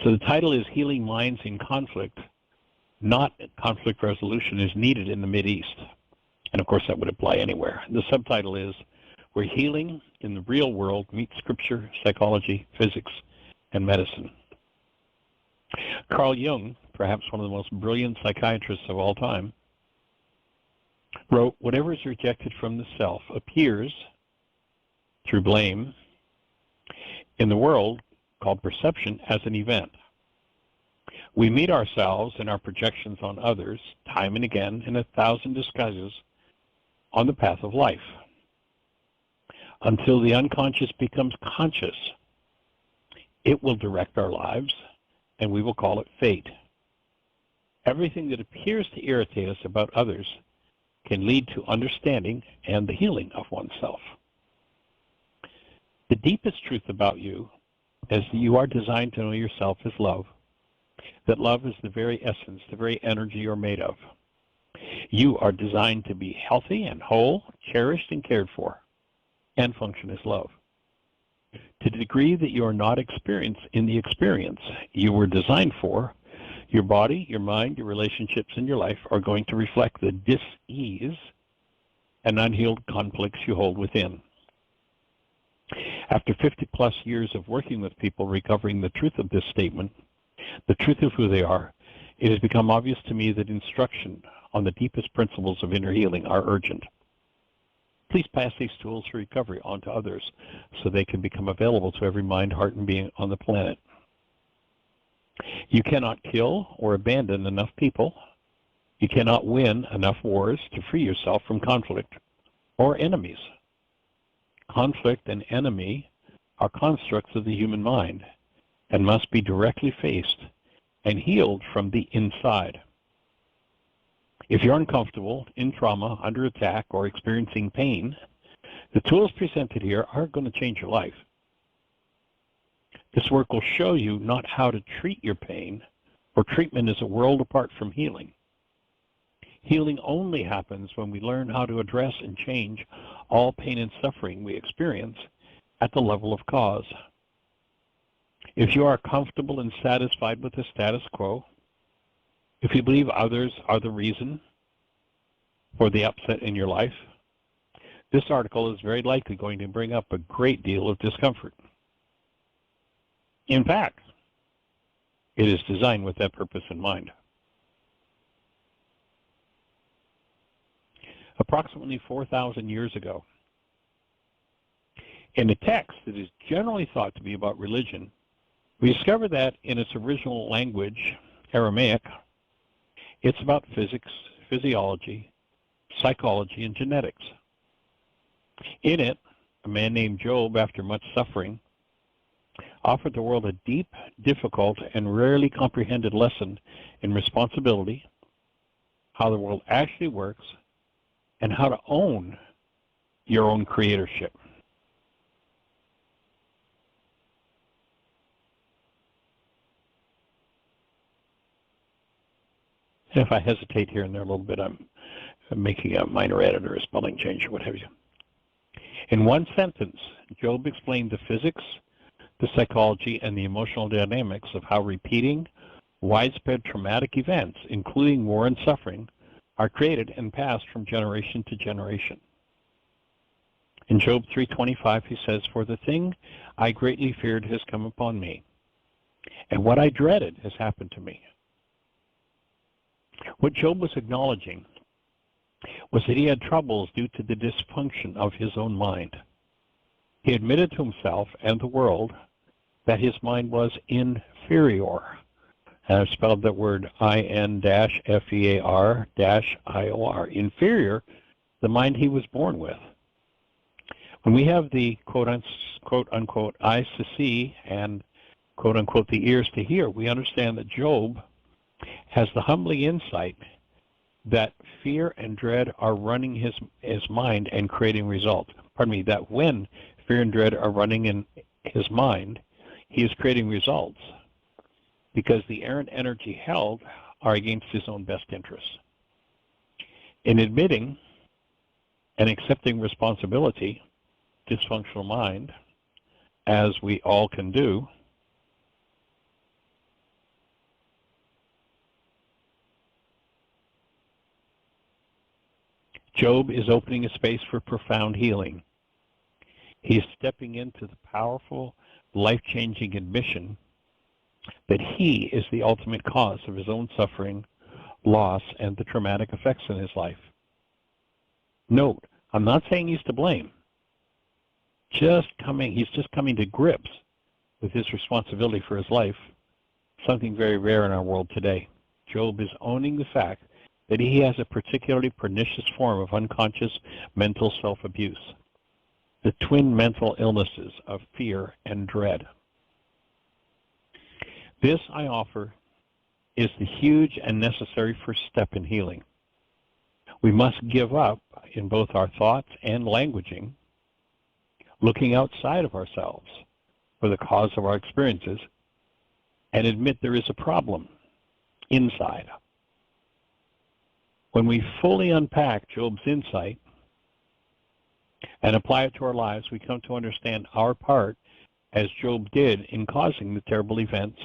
So the title is Healing Minds in Conflict, Not Conflict Resolution is Needed in the Mideast. And of course that would apply anywhere. The subtitle is Where Healing in the Real World Meets Scripture, Psychology, Physics, and Medicine. Carl Jung, perhaps one of the most brilliant psychiatrists of all time, wrote, whatever is rejected from the self appears through blame in the world called perception as an event. We meet ourselves and our projections on others time and again in 1,000 disguises on the path of life until the unconscious becomes conscious. It will direct our lives, and we will call it fate. Everything that appears to irritate us about others can lead to understanding and the healing of oneself. The deepest truth about you is that you are designed to know yourself as love, that love is the very essence, the very energy you're made of. You are designed to be healthy and whole, cherished and cared for, and function as love. To the degree that you are not experienced in the experience you were designed for, your body, your mind, your relationships, and your life are going to reflect the dis-ease and unhealed conflicts you hold within. After 50-plus years of working with people recovering the truth of this statement, the truth of who they are, it has become obvious to me that instruction on the deepest principles of inner healing are urgent. Please pass these tools for recovery on to others so they can become available to every mind, heart, and being on the planet. You cannot kill or abandon enough people. You cannot win enough wars to free yourself from conflict or enemies. Conflict and enemy are constructs of the human mind and must be directly faced and healed from the inside. If you're uncomfortable, in trauma, under attack, or experiencing pain, the tools presented here are going to change your life. This work will show you not how to treat your pain, for treatment is a world apart from healing. Healing only happens when we learn how to address and change all pain and suffering we experience at the level of cause. If you are comfortable and satisfied with the status quo, if you believe others are the reason for the upset in your life, this article is very likely going to bring up a great deal of discomfort. In fact, it is designed with that purpose in mind. Approximately 4,000 years ago, in a text that is generally thought to be about religion, we discovered that in its original language, Aramaic, it's about physics, physiology, psychology, and genetics. In it, a man named Job, after much suffering, offered the world a deep, difficult, and rarely comprehended lesson in responsibility, how the world actually works, and how to own your own creatorship. And if I hesitate here and there a little bit, I'm making a minor edit or a spelling change or what have you. In one sentence, Job explained the physics, the psychology, and the emotional dynamics of how repeating widespread traumatic events, including war and suffering, are created and passed from generation to generation. In Job 3:25, he says, "For the thing I greatly feared has come upon me, and what I dreaded has happened to me." What Job was acknowledging was that he had troubles due to the dysfunction of his own mind. He admitted to himself and the world that his mind was inferior. And I've spelled that word IN-FEAR-IOR, inferior, the mind he was born with. When we have the quote-unquote eyes to see and quote-unquote the ears to hear, we understand that Job has the humbling insight that fear and dread are running his mind and creating results. Pardon me, that when fear and dread are running in his mind, he is creating results because the errant energy held are against his own best interests. In admitting and accepting responsibility, dysfunctional mind, as we all can do, Job is opening a space for profound healing. He is stepping into the powerful, life-changing admission that he is the ultimate cause of his own suffering, loss, and the traumatic effects in his life. Note, I'm not saying he's to blame. He's just coming to grips with his responsibility for his life, something very rare in our world today. Job is owning the fact that he has a particularly pernicious form of unconscious mental self-abuse, the twin mental illnesses of fear and dread. This, I offer, is the huge and necessary first step in healing. We must give up, in both our thoughts and languaging, looking outside of ourselves for the cause of our experiences, and admit there is a problem inside. When we fully unpack Job's insight and apply it to our lives, we come to understand our part, as Job did, in causing the terrible events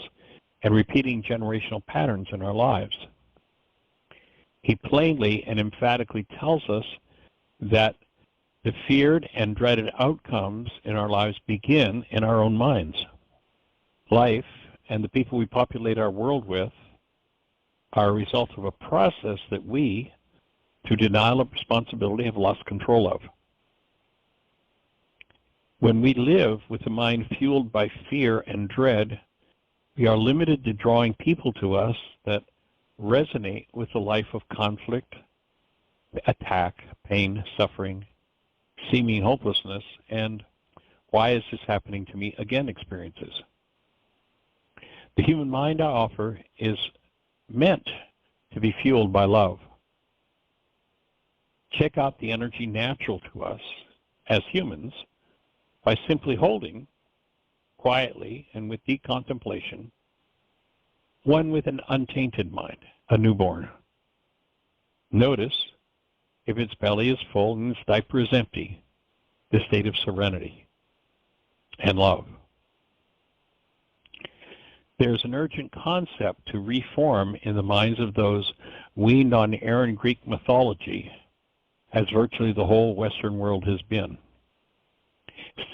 and repeating generational patterns in our lives. He plainly and emphatically tells us that the feared and dreaded outcomes in our lives begin in our own minds. Life and the people we populate our world with are a result of a process that we, through denial of responsibility, have lost control of. When we live with a mind fueled by fear and dread, we are limited to drawing people to us that resonate with a life of conflict, attack, pain, suffering, seeming hopelessness, and why is this happening to me again experiences. The human mind I offer is meant to be fueled by love. Check out the energy natural to us as humans by simply holding, quietly and with deep contemplation, one with an untainted mind, a newborn. Notice if its belly is full and its diaper is empty, the state of serenity and love. There's an urgent concept to reform in the minds of those weaned on Aryan Greek mythology, as virtually the whole Western world has been.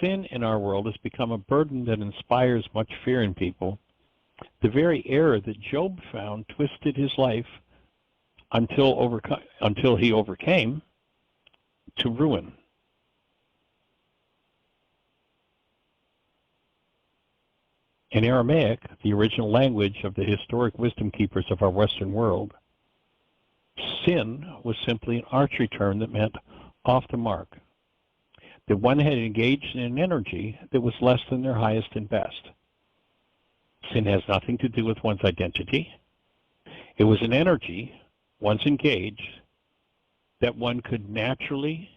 Sin in our world has become a burden that inspires much fear in people. The very error that Job found twisted his life until he overcame to ruin. In Aramaic, the original language of the historic wisdom keepers of our Western world, sin was simply an archery term that meant off the mark, that one had engaged in an energy that was less than their highest and best. Sin has nothing to do with one's identity. It was an energy, once engaged, that one could naturally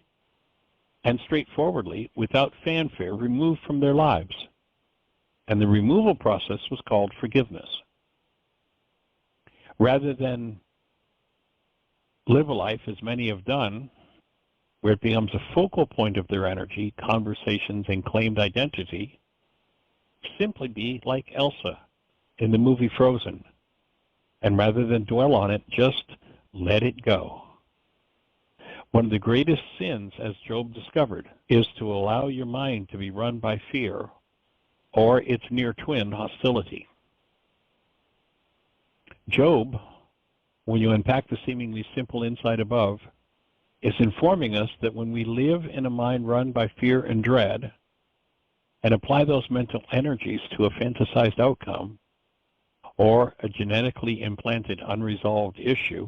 and straightforwardly, without fanfare, remove from their lives. And the removal process was called forgiveness. Rather than live a life, as many have done, where it becomes a focal point of their energy, conversations, and claimed identity, simply be like Elsa in the movie Frozen. And rather than dwell on it, just let it go. One of the greatest sins, as Job discovered, is to allow your mind to be run by fear or its near twin, hostility. Job, when you unpack the seemingly simple insight above, is informing us that when we live in a mind run by fear and dread and apply those mental energies to a fantasized outcome or a genetically implanted unresolved issue,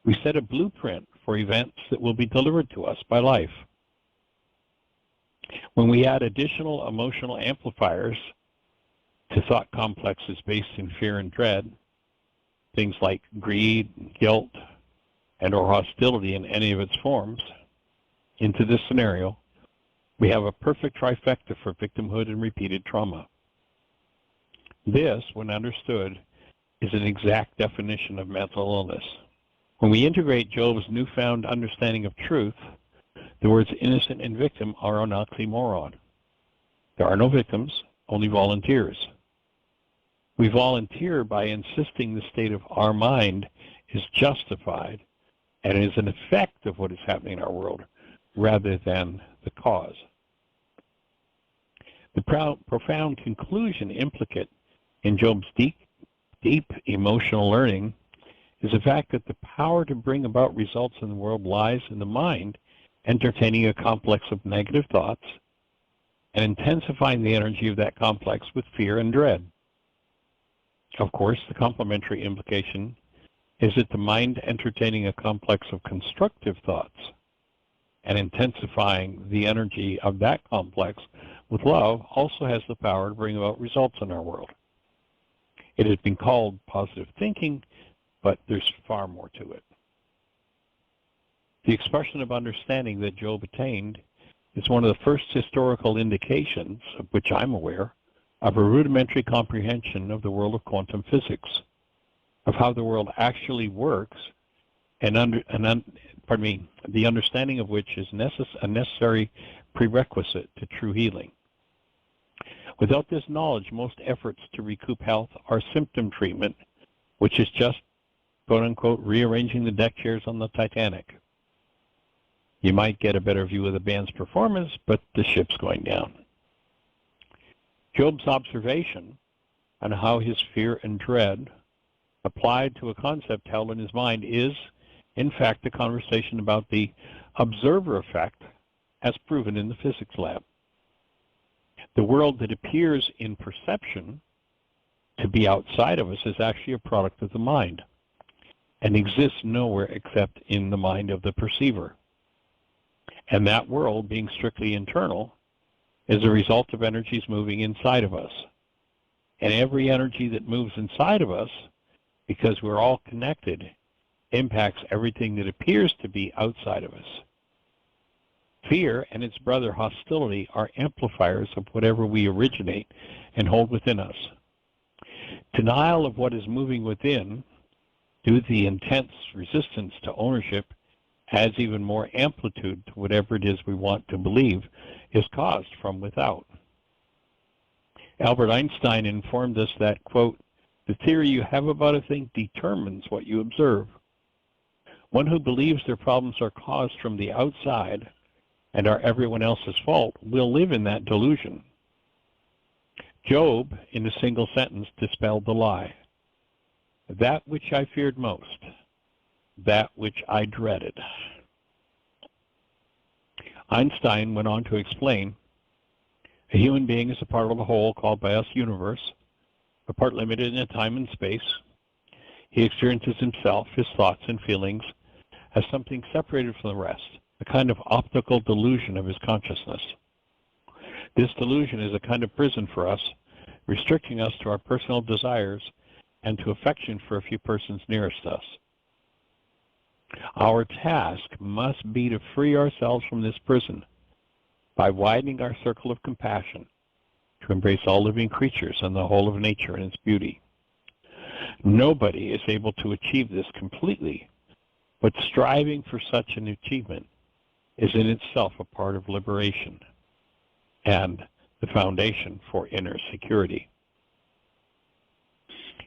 we set a blueprint for events that will be delivered to us by life. When we add additional emotional amplifiers to thought complexes based in fear and dread, things like greed, guilt, and or hostility in any of its forms, into this scenario, we have a perfect trifecta for victimhood and repeated trauma. This, when understood, is an exact definition of mental illness. When we integrate Job's newfound understanding of truth, the words innocent and victim are an oxymoron. There are no victims, only volunteers. We volunteer by insisting the state of our mind is justified and is an effect of what is happening in our world rather than the cause. The profound conclusion implicate in Job's deep emotional learning is the fact that the power to bring about results in the world lies in the mind, entertaining a complex of negative thoughts and intensifying the energy of that complex with fear and dread. Of course, the complementary implication is that the mind entertaining a complex of constructive thoughts and intensifying the energy of that complex with love also has the power to bring about results in our world. It has been called positive thinking, but there's far more to it. The expression of understanding that Job attained is one of the first historical indications, of which I'm aware, of a rudimentary comprehension of the world of quantum physics, of how the world actually works, and the understanding of which is a necessary prerequisite to true healing. Without this knowledge, most efforts to recoup health are symptom treatment, which is just, quote-unquote, rearranging the deck chairs on the Titanic. You might get a better view of the band's performance, but the ship's going down. Job's observation on how his fear and dread applied to a concept held in his mind is, in fact, a conversation about the observer effect as proven in the physics lab. The world that appears in perception to be outside of us is actually a product of the mind and exists nowhere except in the mind of the perceiver. And that world, being strictly internal, is a result of energies moving inside of us. And every energy that moves inside of us, because we're all connected, impacts everything that appears to be outside of us. Fear and its brother hostility are amplifiers of whatever we originate and hold within us. Denial of what is moving within, due to the intense resistance to ownership, adds even more amplitude to whatever it is we want to believe is caused from without. Albert Einstein informed us that, quote, the theory you have about a thing determines what you observe. One who believes their problems are caused from the outside and are everyone else's fault will live in that delusion. Job, in a single sentence, dispelled the lie. That which I feared most, that which I dreaded. Einstein went on to explain, a human being is a part of a whole called by us universe, a part limited in time and space. He experiences himself, his thoughts and feelings, as something separated from the rest, a kind of optical delusion of his consciousness. This delusion is a kind of prison for us, restricting us to our personal desires and to affection for a few persons nearest us. Our task must be to free ourselves from this prison by widening our circle of compassion to embrace all living creatures and the whole of nature and its beauty. Nobody is able to achieve this completely, but striving for such an achievement is in itself a part of liberation and the foundation for inner security.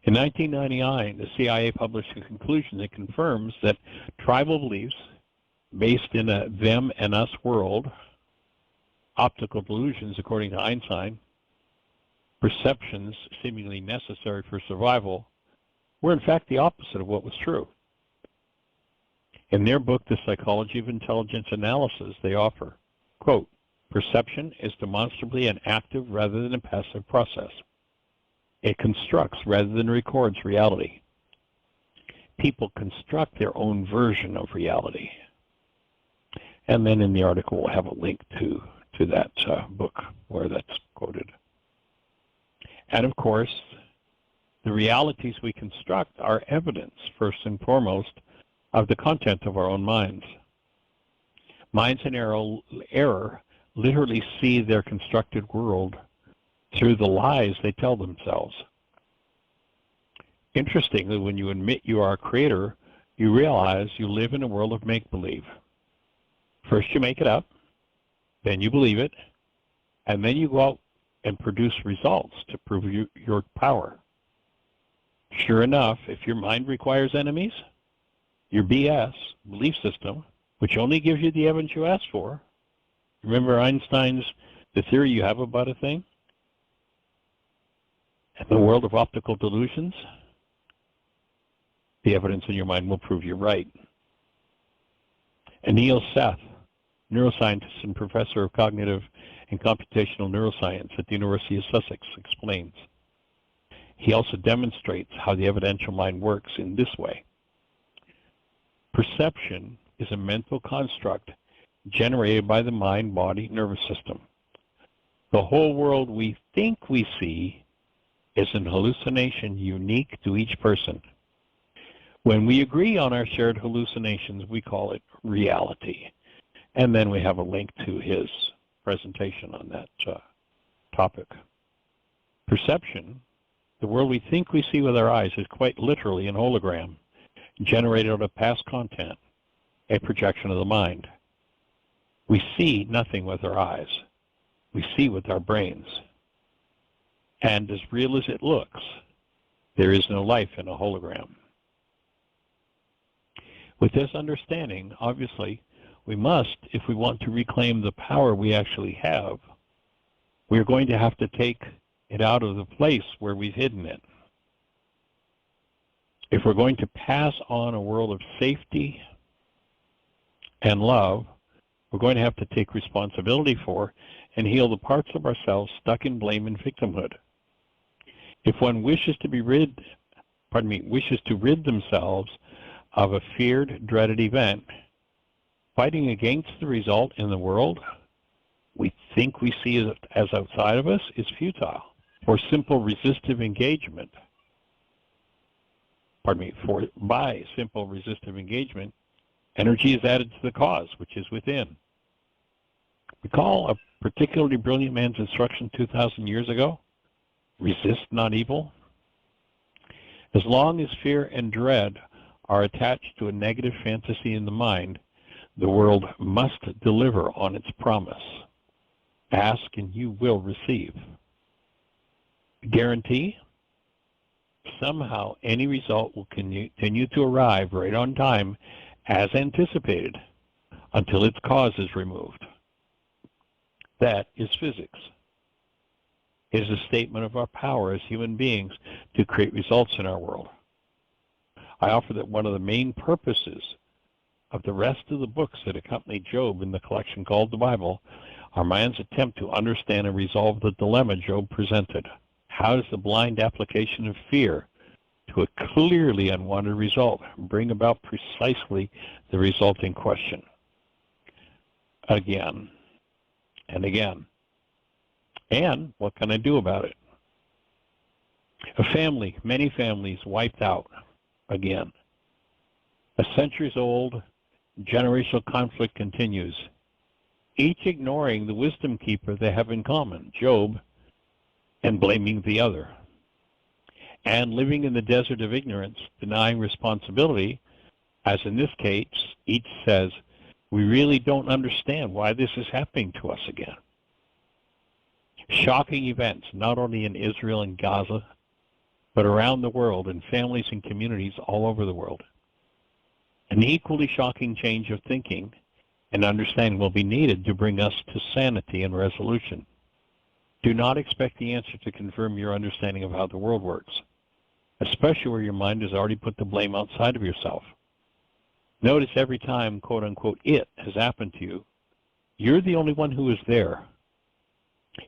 In 1999, the CIA published a conclusion that confirms that tribal beliefs based in a them and us world, optical delusions according to Einstein, perceptions seemingly necessary for survival, were in fact the opposite of what was true. In their book, The Psychology of Intelligence Analysis, they offer, quote, perception is demonstrably an active rather than a passive process. It constructs rather than records reality. People construct their own version of reality. And then in the article, we'll have a link to that book where that's quoted. And of course, the realities we construct are evidence, first and foremost, of the content of our own minds. Minds in error literally see their constructed world through the lies they tell themselves. Interestingly, when you admit you are a creator, you realize you live in a world of make-believe. First you make it up, then you believe it, and then you go out and produce results to prove your power. Sure enough, if your mind requires enemies, your BS, belief system, which only gives you the evidence you asked for. Remember Einstein's, the theory you have about a thing? In the world of optical delusions, the evidence in your mind will prove you're right. And Neil Seth, neuroscientist and professor of cognitive and computational neuroscience at the University of Sussex, explains. He also demonstrates how the evidential mind works in this way. Perception is a mental construct generated by the mind, body, nervous system. The whole world we think we see is an hallucination unique to each person. When we agree on our shared hallucinations, we call it reality. And then we have a link to his presentation on that topic. Perception, the world we think we see with our eyes, is quite literally an hologram generated out of past content, a projection of the mind. We see nothing with our eyes. We see with our brains. And as real as it looks, there is no life in a hologram. With this understanding, obviously, we must, if we want to reclaim the power we actually have, we're going to have to take it out of the place where we've hidden it. If we're going to pass on a world of safety and love, we're going to have to take responsibility for and heal the parts of ourselves stuck in blame and victimhood. If one wishes to rid themselves of a feared, dreaded event, fighting against the result in the world we think we see as outside of us is futile. For simple resistive engagement, by simple resistive engagement, energy is added to the cause, which is within. Recall a particularly brilliant man's instruction 2,000 years ago? Resist not evil. As long as fear and dread are attached to a negative fantasy in the mind, the world must deliver on its promise. Ask and you will receive. Guarantee? Somehow any result will continue to arrive right on time as anticipated until its cause is removed. That is physics. It is a statement of our power as human beings to create results in our world. I offer that one of the main purposes of the rest of the books that accompany Job in the collection called the Bible are man's attempt to understand and resolve the dilemma Job presented. How does the blind application of fear to a clearly unwanted result bring about precisely the resulting question? Again and again. And what can I do about it? A family, many families wiped out again. A centuries-old generational conflict continues, each ignoring the wisdom keeper they have in common, Job, and blaming the other. And living in the desert of ignorance, denying responsibility, as in this case, each says, we really don't understand why this is happening to us again. Shocking events, not only in Israel and Gaza, but around the world, in families and communities all over the world. An equally shocking change of thinking and understanding will be needed to bring us to sanity and resolution. Do not expect the answer to confirm your understanding of how the world works, especially where your mind has already put the blame outside of yourself. Notice every time, quote unquote, it has happened to you, you're the only one who is there.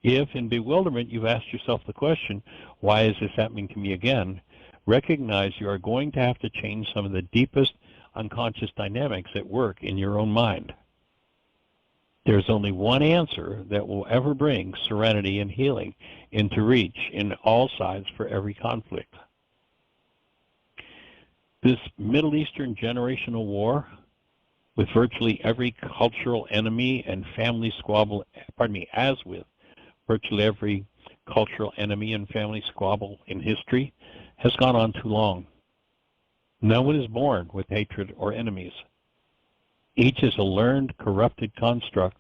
If, in bewilderment, you've asked yourself the question, why is this happening to me again? Recognize you are going to have to change some of the deepest unconscious dynamics at work in your own mind. There's only one answer that will ever bring serenity and healing into reach in all sides for every conflict. This Middle Eastern generational war, with virtually every cultural enemy and family squabble, as with virtually every cultural enemy and family squabble in history, has gone on too long. No one is born with hatred or enemies. Each is a learned, corrupted construct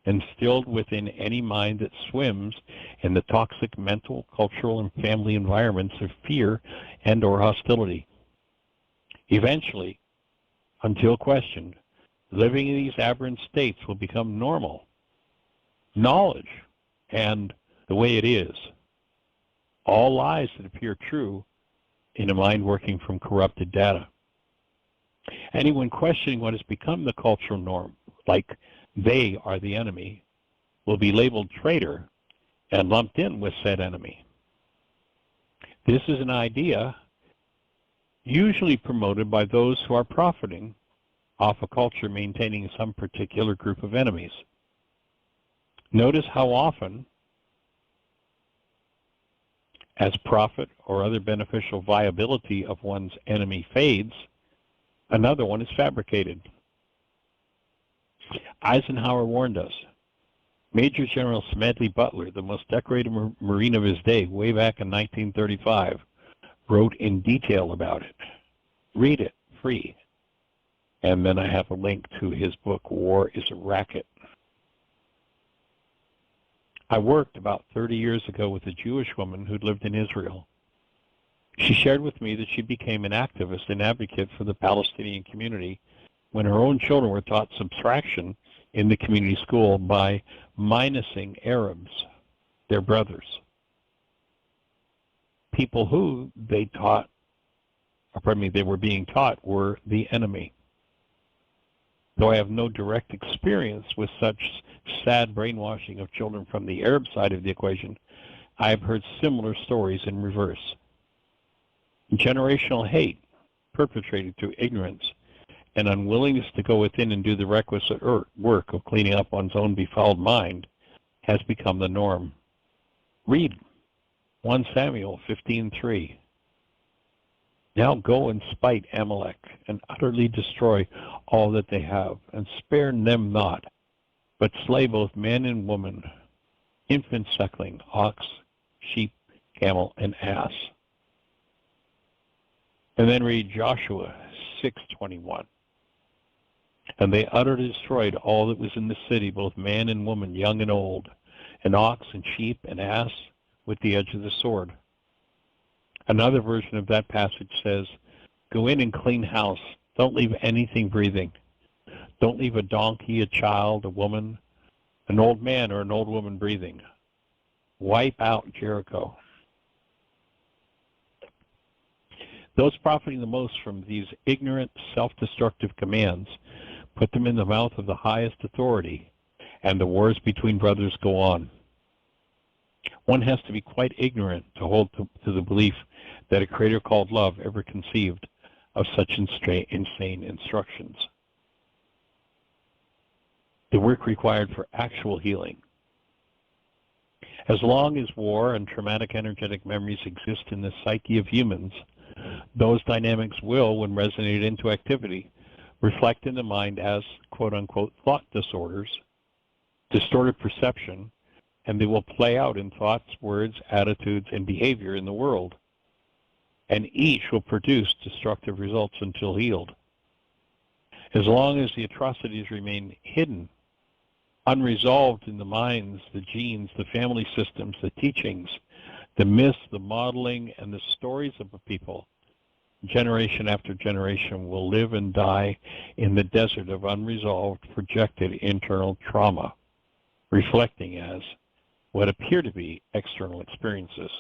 instilled within any mind that swims in the toxic mental, cultural, and family environments of fear and or hostility. Eventually, Until questioned, living in these aberrant states will become normal. Knowledge and the way it is. All lies that appear true in a mind working from corrupted data. Anyone questioning what has become the cultural norm, like they are the enemy, will be labeled traitor and lumped in with said enemy. This is an idea usually promoted by those who are profiting off a culture maintaining some particular group of enemies. Notice how often, as profit or other beneficial viability of one's enemy fades, another one is fabricated. Eisenhower warned us. Major General Smedley Butler, the most decorated Marine of his day, way back in 1935, wrote in detail about it. Read it, free. And then I have a link to his book, War is a Racket. I worked about 30 years ago with a Jewish woman who'd lived in Israel. She shared with me that she became an activist and advocate for the Palestinian community when her own children were taught subtraction in the community school by minusing Arabs, their brothers. People who they were being taught were the enemy. Though I have no direct experience with such sad brainwashing of children from the Arab side of the equation, I have heard similar stories in reverse. Generational hate perpetrated through ignorance and unwillingness to go within and do the requisite work of cleaning up one's own befouled mind has become the norm. Read 1 Samuel 15:3. Now go and spite Amalek and utterly destroy all that they have, and spare them not, but slay both man and woman, infant suckling, ox, sheep, camel, and ass. And then read Joshua 6:21. And they utterly destroyed all that was in the city, both man and woman, young and old, and ox and sheep and ass with the edge of the sword. Another version of that passage says, go in and clean house. Don't leave anything breathing. Don't leave a donkey, a child, a woman, an old man, or an old woman breathing. Wipe out Jericho. Those profiting the most from these ignorant, self-destructive commands put them in the mouth of the highest authority, and the wars between brothers go on. One has to be quite ignorant to hold to the belief that a creator called love ever conceived of such insane instructions. The work required for actual healing. As long as war and traumatic energetic memories exist in the psyche of humans, those dynamics will, when resonated into activity, reflect in the mind as quote-unquote thought disorders, distorted perception, and they will play out in thoughts, words, attitudes, and behavior in the world. And each will produce destructive results until healed. As long as the atrocities remain hidden, unresolved in the minds, the genes, the family systems, the teachings, the myths, the modeling, and the stories of a people, generation after generation will live and die in the desert of unresolved, projected internal trauma, reflecting as what appear to be external experiences.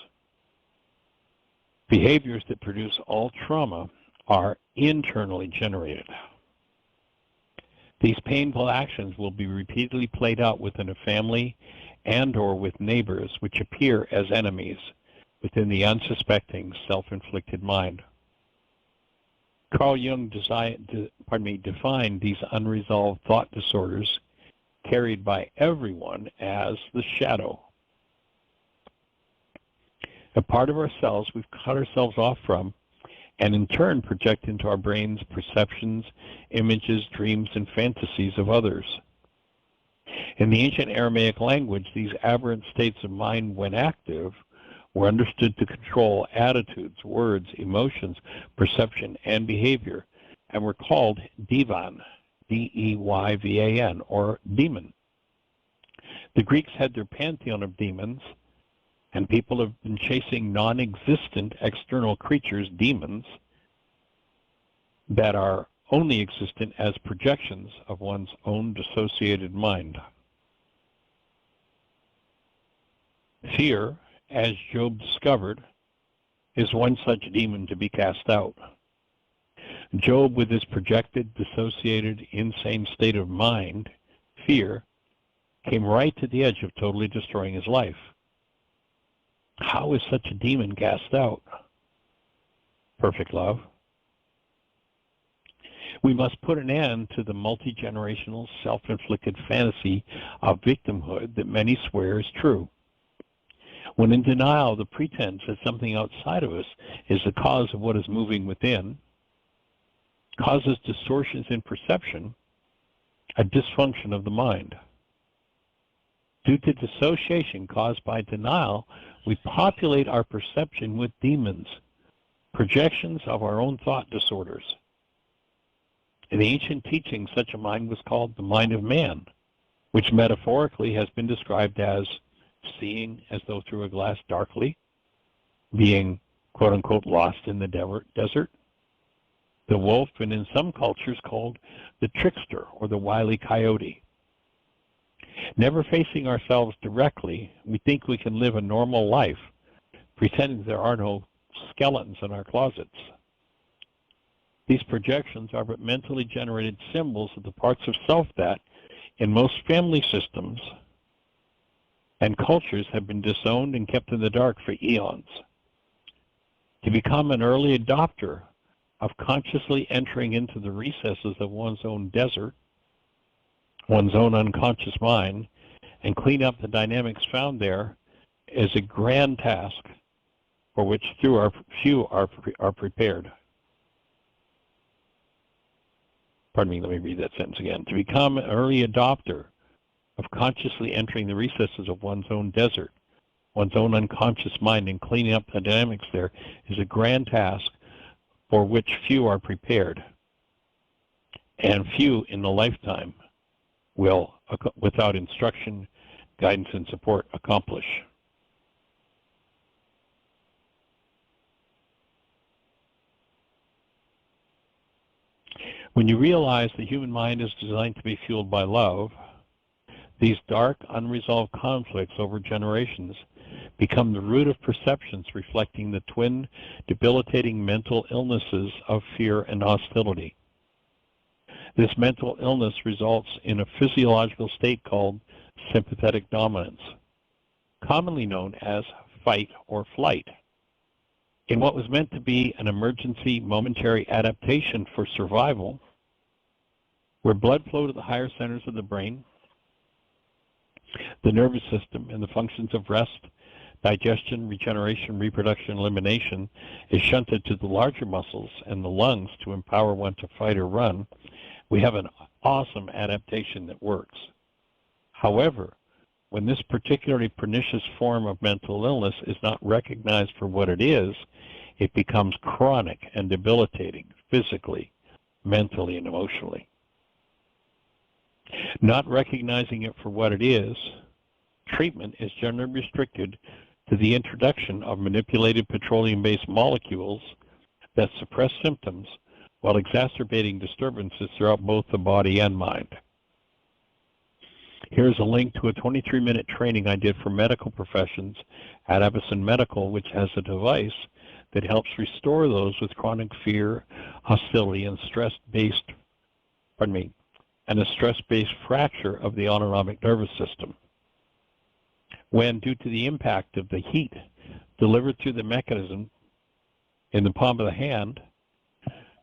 Behaviors that produce all trauma are internally generated. These painful actions will be repeatedly played out within a family and or with neighbors which appear as enemies within the unsuspecting self-inflicted mind. Carl Jung defined these unresolved thought disorders carried by everyone as the shadow. A part of ourselves we've cut ourselves off from and in turn project into our brains perceptions, images, dreams, and fantasies of others. In the ancient Aramaic language, these aberrant states of mind, when active, were understood to control attitudes, words, emotions, perception, and behavior, and were called divan, D-E-Y-V-A-N, or demon. The Greeks had their pantheon of demons, and people have been chasing non-existent external creatures, demons, that are only existent as projections of one's own dissociated mind. Fear, as Job discovered, is one such demon to be cast out. Job, with his projected, dissociated, insane state of mind, fear, came right to the edge of totally destroying his life. How is such a demon cast out? Perfect love. We must put an end to the multi-generational, self-inflicted fantasy of victimhood that many swear is true. When in denial, the pretense that something outside of us is the cause of what is moving within causes distortions in perception, a dysfunction of the mind. Due to dissociation caused by denial, we populate our perception with demons, projections of our own thought disorders. In the ancient teachings, such a mind was called the mind of man, which metaphorically has been described as seeing as though through a glass darkly, being quote-unquote lost in the desert, the wolf, and in some cultures called the trickster or the wily coyote. Never facing ourselves directly, we think we can live a normal life, pretending there are no skeletons in our closets. These projections are but mentally generated symbols of the parts of self that, in most family systems and cultures, have been disowned and kept in the dark for eons. To become an early adopter of consciously entering into the recesses of one's own desert, one's own unconscious mind, and clean up the dynamics found there is a grand task for which few are prepared. Pardon me, let me read that sentence again. To become an early adopter of consciously entering the recesses of one's own desert, one's own unconscious mind, and cleaning up the dynamics there is a grand task for which few are prepared, and few in the lifetime will, without instruction, guidance, and support, accomplish. When you realize the human mind is designed to be fueled by love, these dark, unresolved conflicts over generations become the root of perceptions reflecting the twin debilitating mental illnesses of fear and hostility. This mental illness results in a physiological state called sympathetic dominance, commonly known as fight or flight. In what was meant to be an emergency momentary adaptation for survival, where blood flow to the higher centers of the brain, the nervous system, and the functions of rest, digestion, regeneration, reproduction, elimination is shunted to the larger muscles and the lungs to empower one to fight or run, we have an awesome adaptation that works. However, when this particularly pernicious form of mental illness is not recognized for what it is, it becomes chronic and debilitating physically, mentally, and emotionally. Not recognizing it for what it is, treatment is generally restricted to the introduction of manipulated petroleum-based molecules that suppress symptoms while exacerbating disturbances throughout both the body and mind. Here's a link to a 23-minute training I did for medical professions at Avison Medical, which has a device that helps restore those with chronic fear, hostility, and stress-based fracture of the autonomic nervous system. When, due to the impact of the heat delivered through the mechanism in the palm of the hand,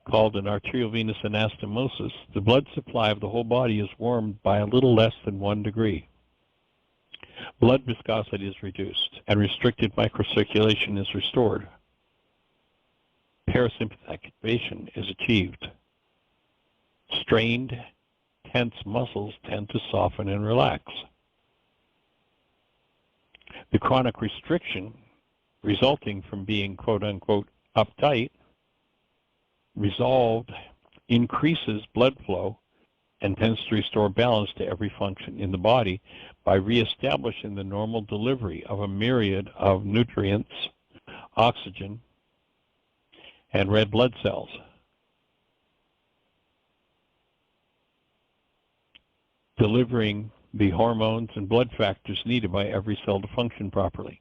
called an arteriovenous anastomosis, the blood supply of the whole body is warmed by a little less than 1 degree. Blood viscosity is reduced, and restricted microcirculation is restored. Parasympathetic activation is achieved. Strained, tense muscles tend to soften and relax. The chronic restriction resulting from being quote-unquote uptight resolved increases blood flow and tends to restore balance to every function in the body by reestablishing the normal delivery of a myriad of nutrients, oxygen, and red blood cells. delivering the hormones and blood factors needed by every cell to function properly.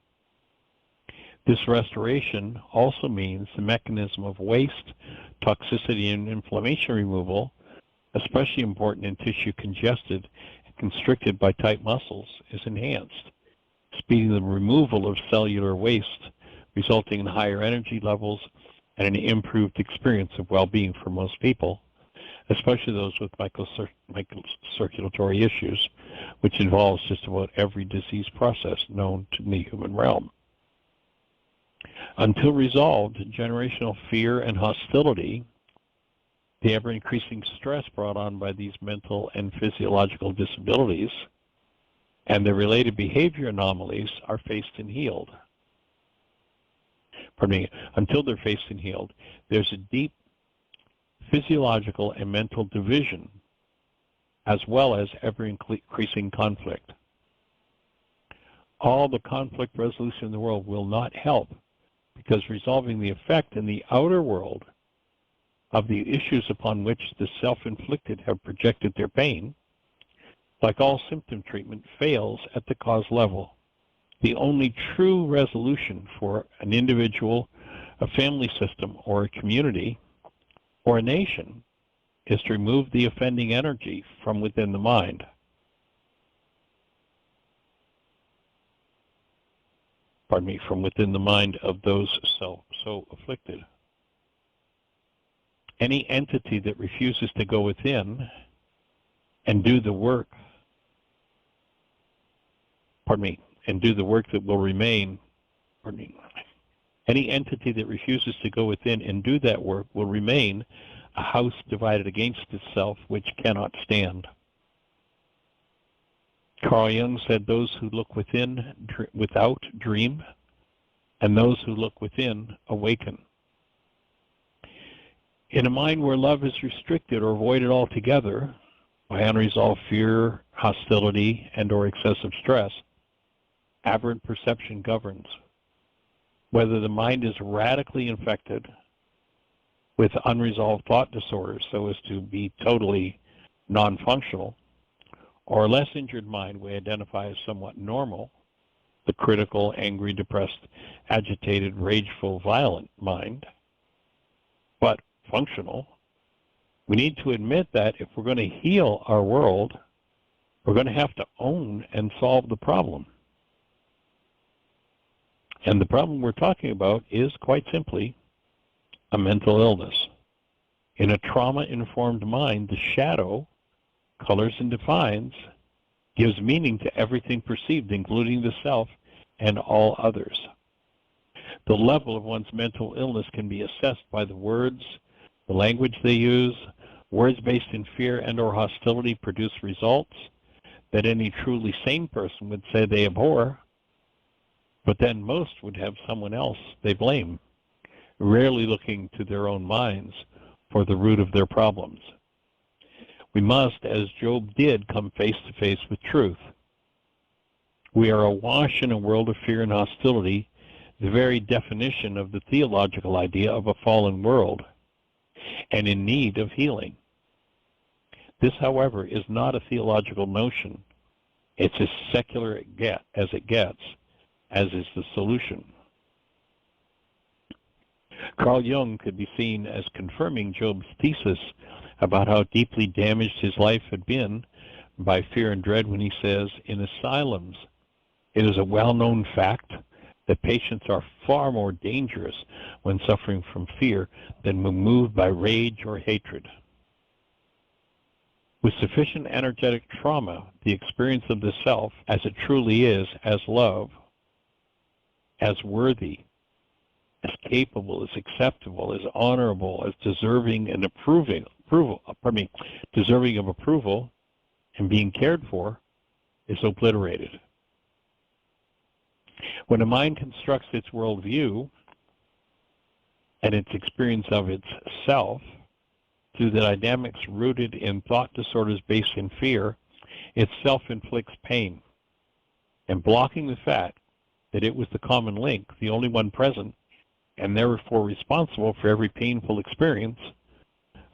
This restoration also means the mechanism of waste, toxicity, and inflammation removal, especially important in tissue congested and constricted by tight muscles, is enhanced, speeding the removal of cellular waste, resulting in higher energy levels and an improved experience of well-being for most people, especially those with microcirculatory issues, which involves just about every disease process known to the human realm. Until resolved, generational fear and hostility, the ever-increasing stress brought on by these mental and physiological disabilities, and the related behavior anomalies are faced and healed. Until they're faced and healed, there's a deep physiological and mental division, as well as ever-increasing conflict. All the conflict resolution in the world will not help, because resolving the effect in the outer world of the issues upon which the self-inflicted have projected their pain, like all symptom treatment, fails at the cause level. The only true resolution for an individual, a family system, or a community, or a nation is to remove the offending energy from within the mind. From within the mind of those so afflicted. Any entity that refuses to go within and do the work, and do the work that will remain, any entity that refuses to go within and do that work will remain a house divided against itself, which cannot stand. Carl Jung said, those who look without dream, and those who look within awaken. In a mind where love is restricted or avoided altogether by unresolved fear, hostility, and or excessive stress, aberrant perception governs. Whether the mind is radically infected with unresolved thought disorders so as to be totally non-functional, or a less injured mind we identify as somewhat normal, the critical, angry, depressed, agitated, rageful, violent mind, but functional, we need to admit that if we're going to heal our world, we're going to have to own and solve the problem. And the problem we're talking about is, quite simply, a mental illness. In a trauma-informed mind, the shadow colors and defines, gives meaning to everything perceived, including the self and all others. The level of one's mental illness can be assessed by the words, the language they use. Words based in fear and or hostility produce results that any truly sane person would say they abhor, but then most would have someone else they blame, rarely looking to their own minds for the root of their problems. We must, as Job did, come face to face with truth. We are awash in a world of fear and hostility, the very definition of the theological idea of a fallen world, and in need of healing. This, however, is not a theological notion. It's as secular as it gets, as is the solution. Carl Jung could be seen as confirming Job's thesis about how deeply damaged his life had been by fear and dread when he says, in asylums, it is a well-known fact that patients are far more dangerous when suffering from fear than when moved by rage or hatred. With sufficient energetic trauma, the experience of the self, as it truly is, as love, as worthy, as capable, as acceptable, as honorable, as deserving and deserving of approval and being cared for, is obliterated. When a mind constructs its worldview and its experience of its self through the dynamics rooted in thought disorders based in fear, it self-inflicts pain, and blocking the fact that it was the common link, the only one present, and therefore responsible for every painful experience,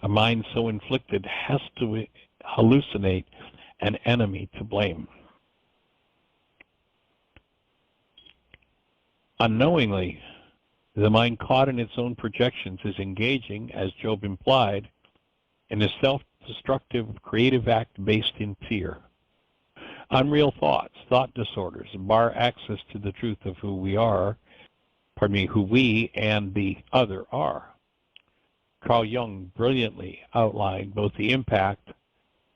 a mind so inflicted has to hallucinate an enemy to blame. Unknowingly, the mind caught in its own projections is engaging, as Job implied, in a self-destructive creative act based in fear. Unreal thoughts, thought disorders, bar access to the truth of who we and the other are. Carl Jung brilliantly outlined both the impact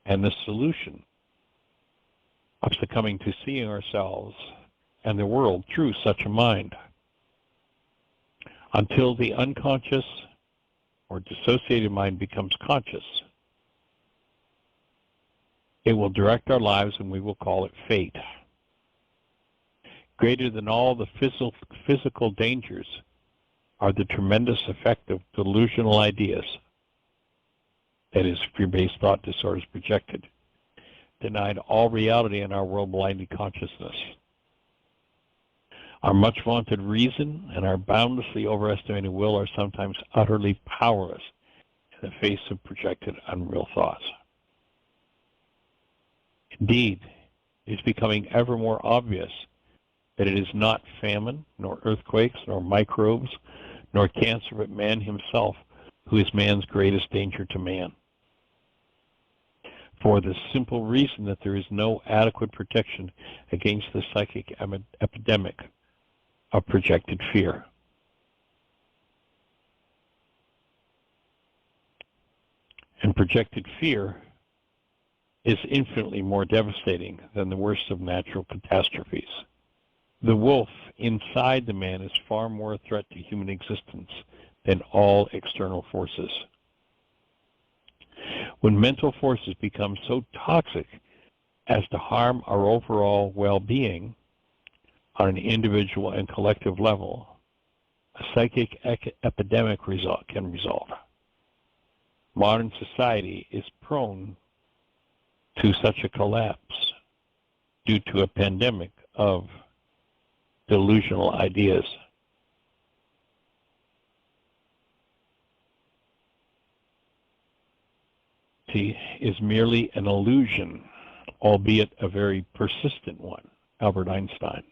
and the solution of succumbing to seeing ourselves and the world through such a mind. Until the unconscious or dissociated mind becomes conscious, it will direct our lives, and we will call it fate. Greater than all the physical dangers are the tremendous effect of delusional ideas, that is, fear-based thought disorders projected, denied all reality in our world-blinded consciousness. Our much vaunted reason and our boundlessly overestimated will are sometimes utterly powerless in the face of projected unreal thoughts. Indeed, it is becoming ever more obvious that it is not famine, nor earthquakes, nor microbes, nor cancer, but man himself who is man's greatest danger to man. For the simple reason that there is no adequate protection against the psychic epidemic of projected fear. And projected fear is infinitely more devastating than the worst of natural catastrophes. The wolf inside the man is far more a threat to human existence than all external forces. When mental forces become so toxic as to harm our overall well-being on an individual and collective level, a psychic epidemic can result. Modern society is prone to such a collapse due to a pandemic of delusional ideas. Is merely an illusion, albeit a very persistent one. Albert Einstein.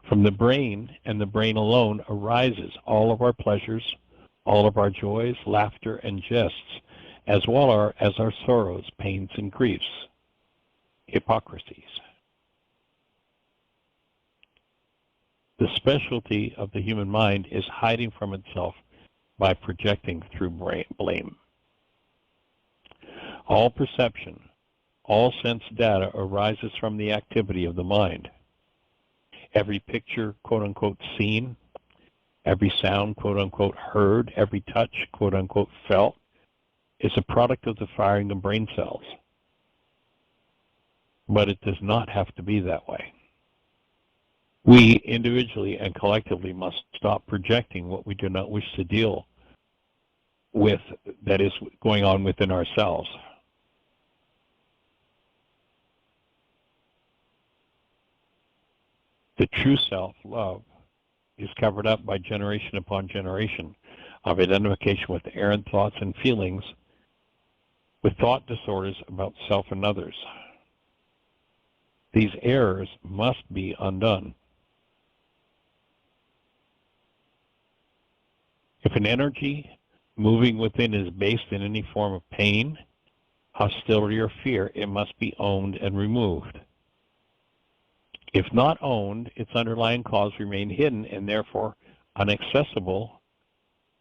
From the brain and the brain alone arises all of our pleasures, all of our joys, laughter, and jests, as well as our sorrows, pains, and griefs, hypocrisies. The specialty of the human mind is hiding from itself by projecting through blame. All perception, all sense data arises from the activity of the mind. Every picture, quote-unquote, seen, every sound, quote-unquote, heard, every touch, quote-unquote, felt, is a product of the firing of brain cells. But it does not have to be that way. We individually and collectively must stop projecting what we do not wish to deal with that is going on within ourselves. The true self, love, is covered up by generation upon generation of identification with errant thoughts and feelings, with thought disorders about self and others. These errors must be undone. If an energy moving within is based in any form of pain, hostility, or fear, it must be owned and removed. If not owned, its underlying cause remain hidden and therefore inaccessible,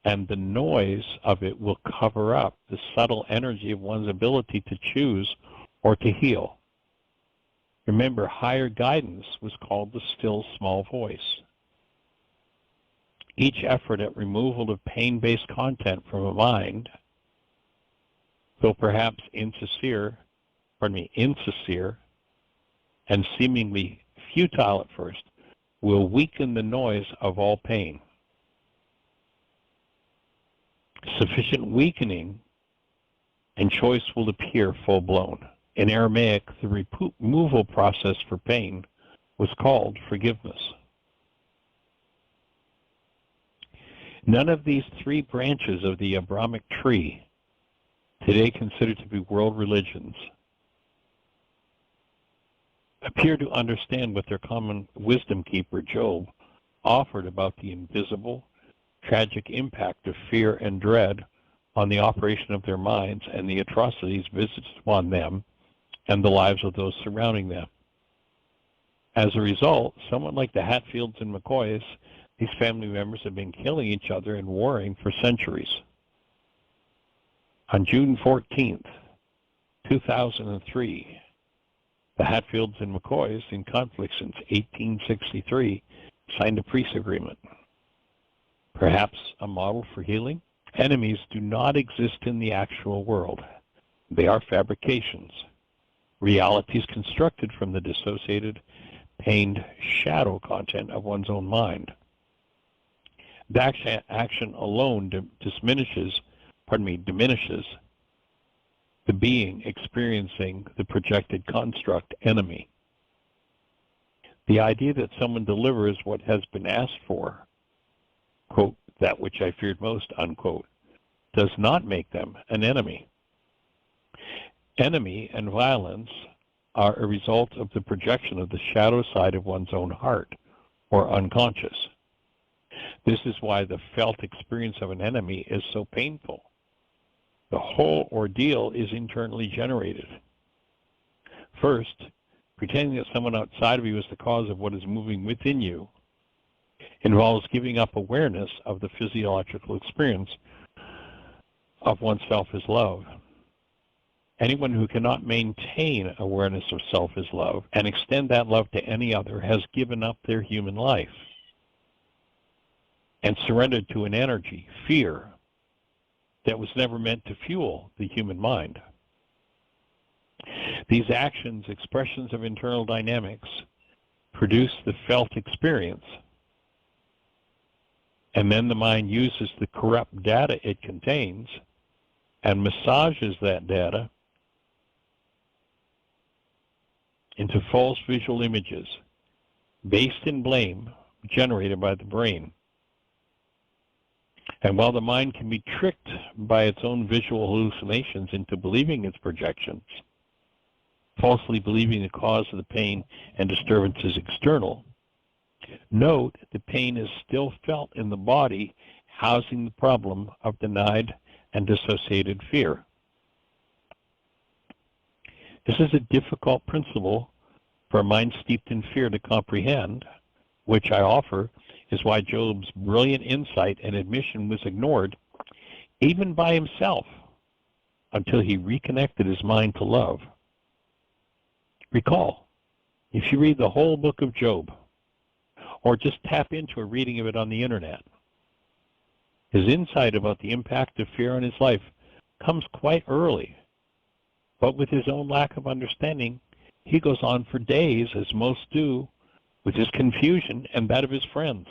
and the noise of it will cover up the subtle energy of one's ability to choose or to heal. Remember, higher guidance was called the still small voice. Each effort at removal of pain-based content from a mind, though perhaps insincere and seemingly futile at first, will weaken the noise of all pain. Sufficient weakening and choice will appear full-blown. In Aramaic, the removal process for pain was called forgiveness. None of these three branches of the Abrahamic tree, today considered to be world religions, appear to understand what their common wisdom keeper, Job, offered about the invisible, tragic impact of fear and dread on the operation of their minds and the atrocities visited upon them and the lives of those surrounding them. As a result, someone like the Hatfields and McCoys, these family members have been killing each other and warring for centuries. On June 14th, 2003, the Hatfields and McCoys, in conflict since 1863, signed a peace agreement. Perhaps a model for healing? Enemies do not exist in the actual world. They are fabrications, realities constructed from the dissociated, pained shadow content of one's own mind. That action alone diminishes the being experiencing the projected construct enemy. The idea that someone delivers what has been asked for, quote, that which I feared most, unquote, does not make them an enemy. Enemy and violence are a result of the projection of the shadow side of one's own heart, or unconscious. This is why the felt experience of an enemy is so painful. The whole ordeal is internally generated. First, pretending that someone outside of you is the cause of what is moving within you involves giving up awareness of the physiological experience of oneself as love. Anyone who cannot maintain awareness of self as love and extend that love to any other has given up their human life and surrendered to an energy, fear, that was never meant to fuel the human mind. These actions, expressions of internal dynamics, produce the felt experience, and then the mind uses the corrupt data it contains and massages that data into false visual images based in blame generated by the brain. And while the mind can be tricked by its own visual hallucinations into believing its projections, falsely believing the cause of the pain and disturbance is external, note the pain is still felt in the body, housing the problem of denied and dissociated fear. This is a difficult principle for a mind steeped in fear to comprehend, which I offer is why Job's brilliant insight and admission was ignored, even by himself, until he reconnected his mind to love. Recall, if you read the whole book of Job, or just tap into a reading of it on the internet, his insight about the impact of fear on his life comes quite early, but with his own lack of understanding, he goes on for days, as most do, with his confusion and that of his friends.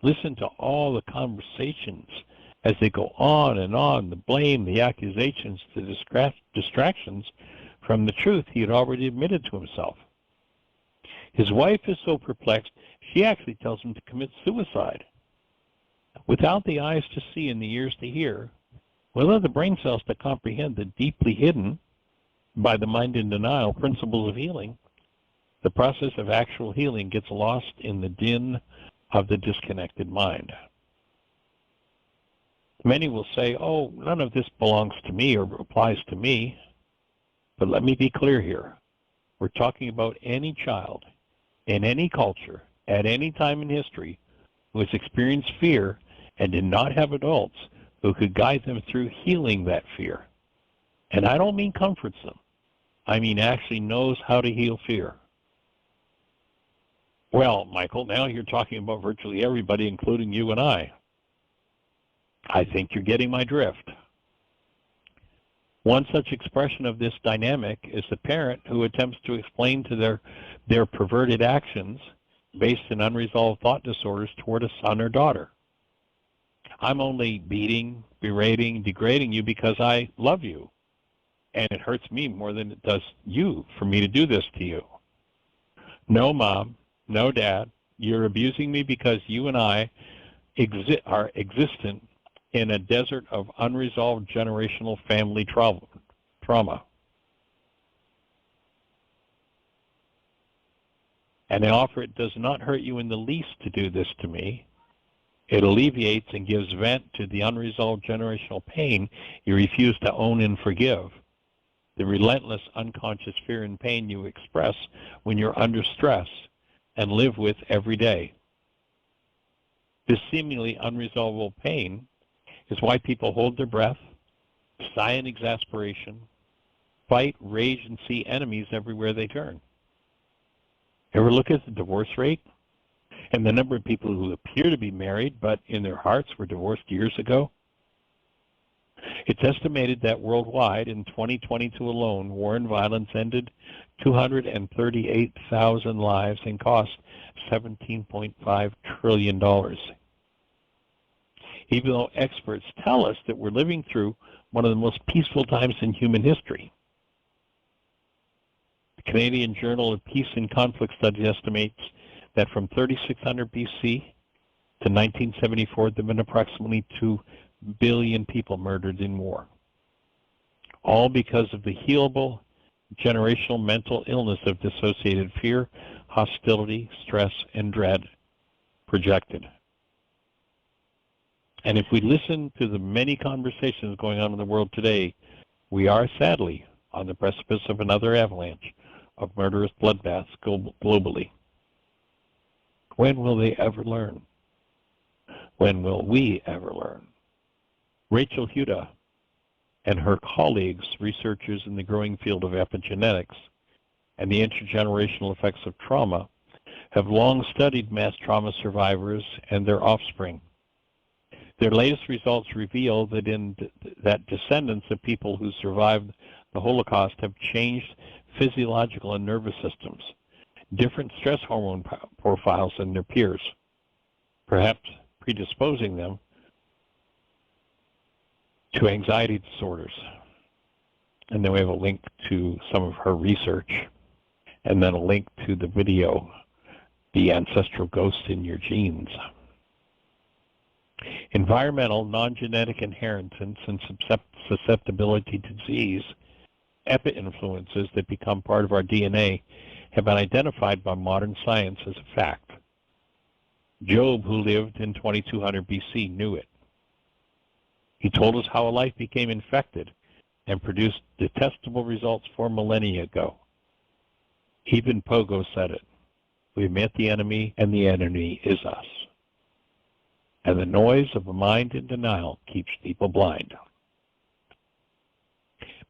Listen to all the conversations as they go on, the blame, the accusations, the distractions from the truth he had already admitted to himself. His wife is so perplexed, she actually tells him to commit suicide. Without the eyes to see and the ears to hear, without the brain cells to comprehend the deeply hidden, by the mind in denial, principles of healing, the process of actual healing gets lost in the din of the disconnected mind. Many will say, oh, none of this belongs to me or applies to me. But let me be clear here. We're talking about any child in any culture at any time in history who has experienced fear and did not have adults who could guide them through healing that fear. And I don't mean comforts them. I mean actually knows how to heal fear. Well, Michael, now you're talking about virtually everybody, including you and I. I think you're getting my drift. One such expression of this dynamic is the parent who attempts to explain to their perverted actions based in unresolved thought disorders toward a son or daughter. I'm only beating, berating, degrading you because I love you, and it hurts me more than it does you for me to do this to you. No, Mom, no, Dad, you're abusing me because you and I are existent in a desert of unresolved generational family trauma. And I offer it does not hurt you in the least to do this to me. It alleviates and gives vent to the unresolved generational pain you refuse to own and forgive, the relentless unconscious fear and pain you express when you're under stress and live with every day. This seemingly unresolvable pain is why people hold their breath, sigh in exasperation, fight, rage, and see enemies everywhere they turn. Ever look at the divorce rate and the number of people who appear to be married but in their hearts were divorced years ago? It's estimated that worldwide in 2022 alone, war and violence ended 238,000 lives and cost $17.5 trillion. Even though experts tell us that we're living through one of the most peaceful times in human history. The Canadian Journal of Peace and Conflict Studies estimates that from 3600 BC to 1974, there have been approximately 2 billion people murdered in war, all because of the healable generational mental illness of dissociated fear, hostility, stress, and dread projected. And if we listen to the many conversations going on in the world today, we are sadly on the precipice of another avalanche of murderous bloodbaths globally. When will they ever learn? When will we ever learn? Rachel Huda and her colleagues, researchers in the growing field of epigenetics and the intergenerational effects of trauma, have long studied mass trauma survivors and their offspring. Their latest results reveal that descendants of people who survived the Holocaust have changed physiological and nervous systems, different stress hormone profiles than their peers, perhaps predisposing them to anxiety disorders. And then we have a link to some of her research, and then a link to the video, The Ancestral Ghost in Your Genes. Environmental, non-genetic inheritance and susceptibility to disease, epi-influences that become part of our DNA, have been identified by modern science as a fact. Job, who lived in 2200 BC, knew it. He told us how a life became infected and produced detestable results 4 millennia ago. Even Pogo said it. We met the enemy, and the enemy is us. And the noise of a mind in denial keeps people blind.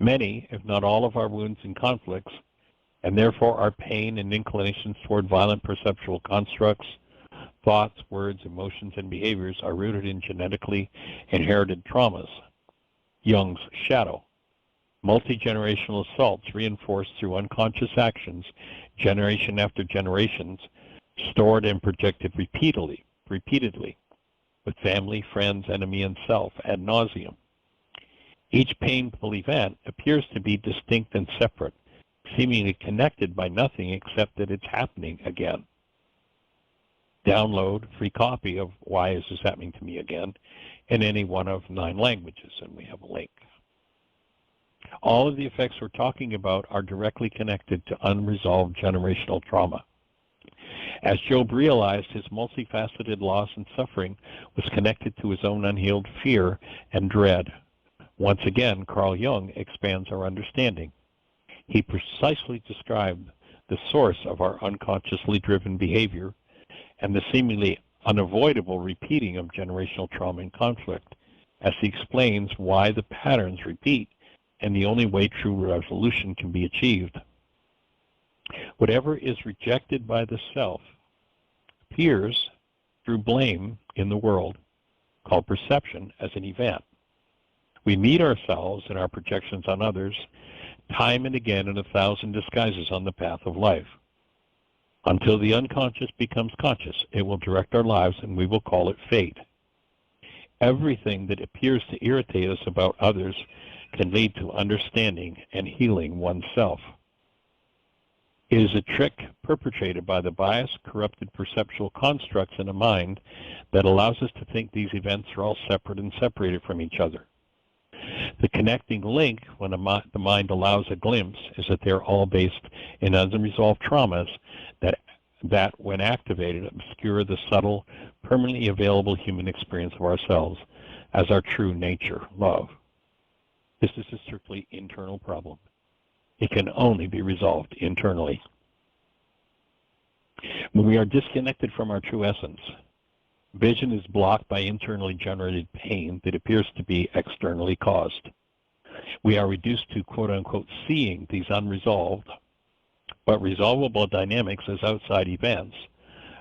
Many, if not all, of our wounds and conflicts, and therefore our pain and inclinations toward violent perceptual constructs, thoughts, words, emotions, and behaviors are rooted in genetically inherited traumas. Jung's shadow. Multi-generational assaults reinforced through unconscious actions, generation after generations, stored and projected repeatedly, with family, friends, enemy, and self ad nauseum. Each painful event appears to be distinct and separate, seemingly connected by nothing except that it's happening again. Download free copy of Why Is This Happening to Me Again in any one of 9 languages, and we have a link. All of the effects we're talking about are directly connected to unresolved generational trauma. As Job realized, his multifaceted loss and suffering was connected to his own unhealed fear and dread. Once again, Carl Jung expands our understanding. He precisely described the source of our unconsciously driven behavior and the seemingly unavoidable repeating of generational trauma and conflict, as he explains why the patterns repeat and the only way true resolution can be achieved. Whatever is rejected by the self appears through blame in the world, called perception, as an event. We meet ourselves and our projections on others time and again in 1,000 disguises on the path of life. Until the unconscious becomes conscious, it will direct our lives, and we will call it fate. Everything that appears to irritate us about others can lead to understanding and healing oneself. It is a trick perpetrated by the biased, corrupted perceptual constructs in a mind that allows us to think these events are all separate and separated from each other. The connecting link, when the mind allows a glimpse, is that they're all based in unresolved traumas that, when activated, obscure the subtle, permanently available human experience of ourselves as our true nature, love. This is a strictly internal problem. It can only be resolved internally. When we are disconnected from our true essence, vision is blocked by internally generated pain that appears to be externally caused. We are reduced to quote-unquote seeing these unresolved but resolvable dynamics as outside events,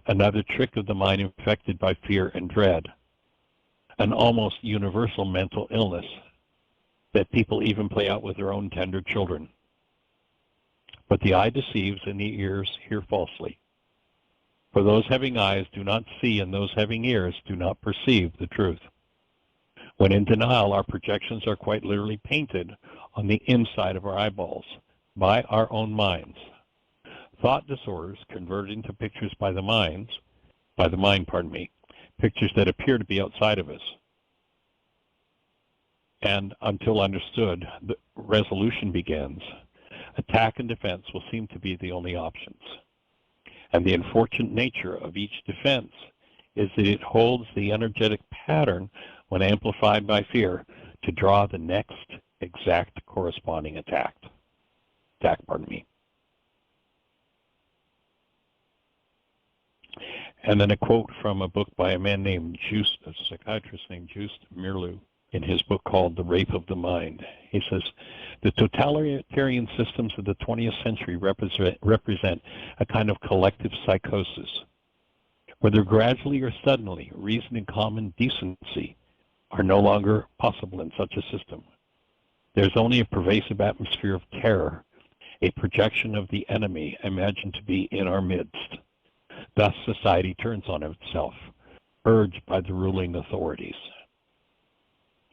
another trick of the mind infected by fear and dread, an almost universal mental illness that people even play out with their own tender children. But the eye deceives and the ears hear falsely. For those having eyes do not see, and those having ears do not perceive the truth. When in denial, our projections are quite literally painted on the inside of our eyeballs by our own minds. Thought disorders converted into pictures by the mind, pictures that appear to be outside of us. And until understood, the resolution begins. Attack and defense will seem to be the only options. And the unfortunate nature of each defense is that it holds the energetic pattern, when amplified by fear, to draw the next exact corresponding attack. And then a quote from a book by a man named a psychiatrist named Just Mirlu, in his book called The Rape of the Mind. He says, the totalitarian systems of the 20th century represent a kind of collective psychosis, whether gradually or suddenly, reason and common decency are no longer possible in such a system. There's only a pervasive atmosphere of terror, a projection of the enemy imagined to be in our midst. Thus society turns on itself, urged by the ruling authorities.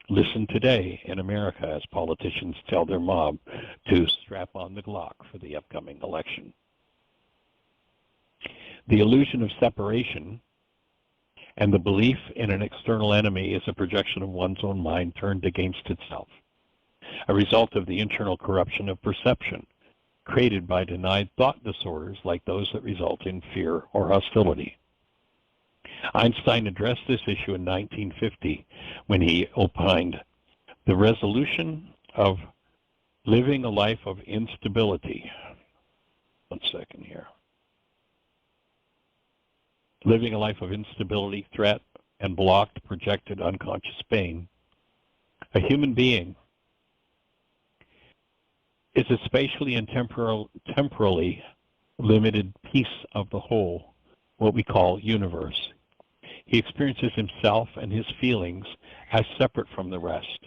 Listen today in America as politicians tell their mob to strap on the Glock for the upcoming election. The illusion of separation and the belief in an external enemy is a projection of one's own mind turned against itself, a result of the internal corruption of perception created by denied thought disorders like those that result in fear or hostility. Einstein addressed this issue in 1950 when he opined, the resolution of living a life of instability. One second here. Living a life of instability, threat, and blocked, projected, unconscious pain. A human being is a spatially and temporally limited piece of the whole, what we call universe. He experiences himself and his feelings as separate from the rest,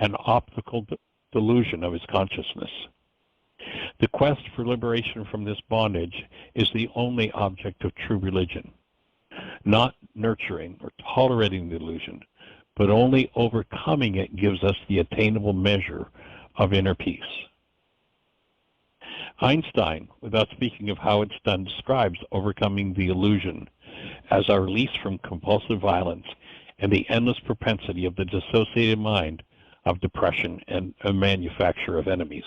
an optical delusion of his consciousness. The quest for liberation from this bondage is the only object of true religion, not nurturing or tolerating the illusion, but only overcoming it gives us the attainable measure of inner peace. Einstein, without speaking of how it's done, describes overcoming the illusion as our release from compulsive violence and the endless propensity of the dissociated mind of depression and a manufacture of enemies.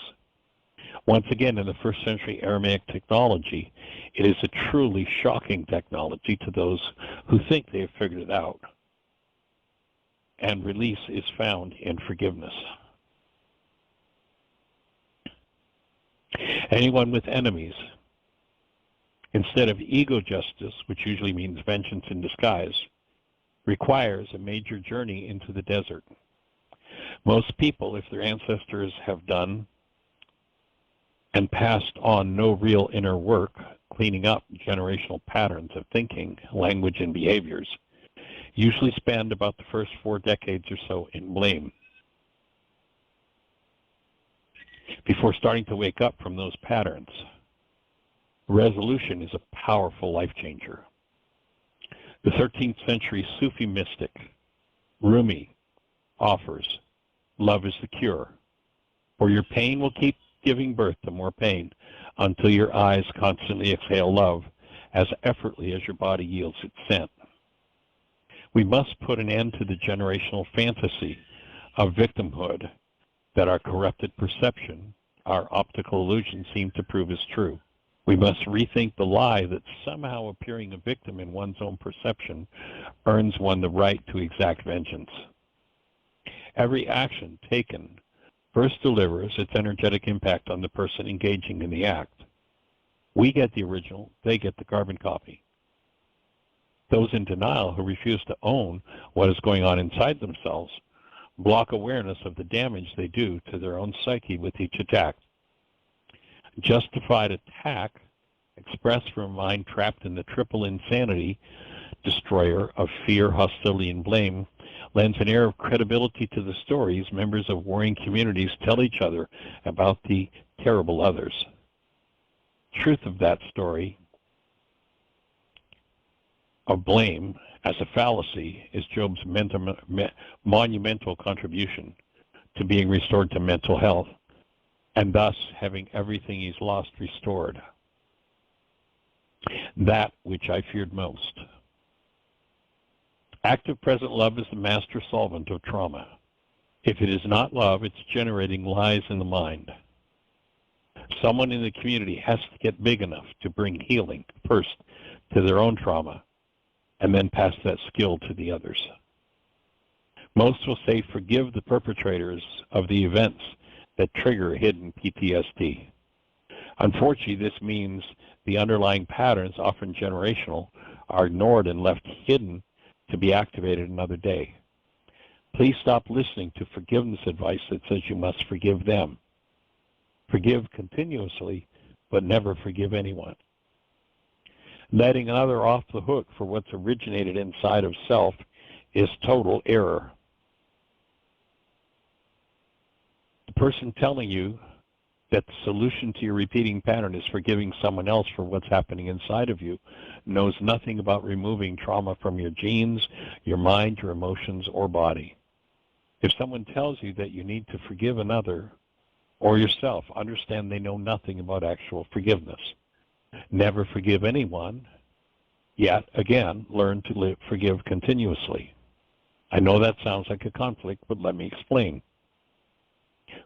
Once again, in the first century Aramaic technology, it is a truly shocking technology to those who think they have figured it out. And release is found in forgiveness. Anyone with enemies, instead of ego justice, which usually means vengeance in disguise, requires a major journey into the desert. Most people, if their ancestors have done and passed on no real inner work, cleaning up generational patterns of thinking, language, and behaviors, usually spend about the first 4 decades or so in blame, before starting to wake up from those patterns. Resolution is a powerful life changer. The 13th century Sufi mystic Rumi offers, love is the cure, for your pain will keep giving birth to more pain until your eyes constantly exhale love as effortlessly as your body yields its scent. We must put an end to the generational fantasy of victimhood that our corrupted perception, our optical illusions seem to prove is true. We must rethink the lie that somehow appearing a victim in one's own perception earns one the right to exact vengeance. Every action taken first delivers its energetic impact on the person engaging in the act. We get the original, they get the carbon copy. Those in denial who refuse to own what is going on inside themselves block awareness of the damage they do to their own psyche with each attack. Justified attack, expressed from a mind trapped in the triple insanity destroyer of fear, hostility, and blame, lends an air of credibility to the stories members of warring communities tell each other about the terrible others. Truth of that story of blame as a fallacy is Job's monumental contribution to being restored to mental health, and thus having everything he's lost restored. That which I feared most. Active present love is the master solvent of trauma. If it is not love, it's generating lies in the mind. Someone in the community has to get big enough to bring healing first to their own trauma and then pass that skill to the others. Most will say forgive the perpetrators of the events that trigger hidden PTSD. Unfortunately, this means the underlying patterns, often generational, are ignored and left hidden to be activated another day. Please stop listening to forgiveness advice that says you must forgive them. Forgive continuously, but never forgive anyone. Letting another off the hook for what's originated inside of self is total error. The person telling you that the solution to your repeating pattern is forgiving someone else for what's happening inside of you knows nothing about removing trauma from your genes, your mind, your emotions, or body. If someone tells you that you need to forgive another or yourself, understand they know nothing about actual forgiveness. Never forgive anyone, yet again, learn to forgive continuously. I know that sounds like a conflict, but let me explain.